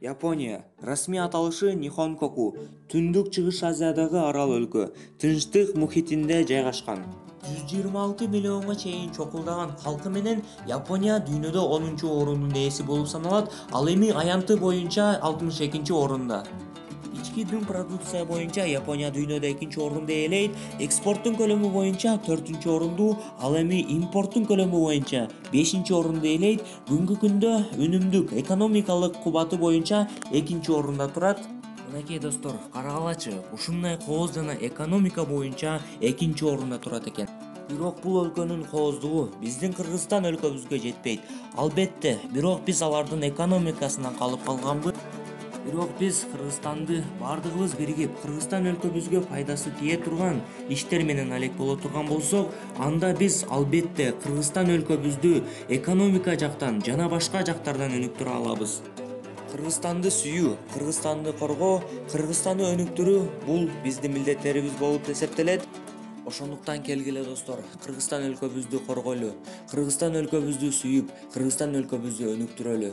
Япония. Расмий аталышы Нихонкоку. Түндүк Чыгыш Азиядагы арал өлкө. Тынчтык мухитинде жайгашкан. 126 миллионго чейин чокулдаган калкы менен Япония дүйнөдө 10-орундун ээси болуп саналат. Ал эми аянты боюнча 62-орунда. Ички дүң продукция боюнча Япония дүйнөдө 2-орунду ээлейт. Экспорттун көлөмү боюнча 4-орунду, ал эми импорттун көлөмү боюнча 5-орунду ээлейт. Бүгүнкү күндө үнүмдүк экономикалык кубаты боюнча 2-орунда турат. Мынакей достор, карагалачы, ушундай кооз жана экономика боюнча 2-орунда турат экен. Бирок бул өлкөнүн кооздугу биздин Кыргызстан өлкөбүзгө жетпейт. Албетте, бирок биз алардын экономикасынан калып калганбыз. Бирок биз Кыргызстанды бардыгыбыз биригип, Кыргызстан өлкөбүзгө пайдасы тие турган иштер менен алек боло турган болсок, анда биз албетте Кыргызстан өлкөбүздү экономика жактан жана башка жактардан өнүктүрө алабыз. Кыргызстанды сүйүү, Кыргызстанды коргоо, Кыргызстанды өнүктүрүү бул биздин милдеттерибиз болуп эсептелет. Ошондуктан келгиле достор, Кыргызстан өлкөбүздү коргойлу, Кыргызстан өлкөбүздү сүйүп, Кыргызстан өлкөбүздү өнүктүрөлү.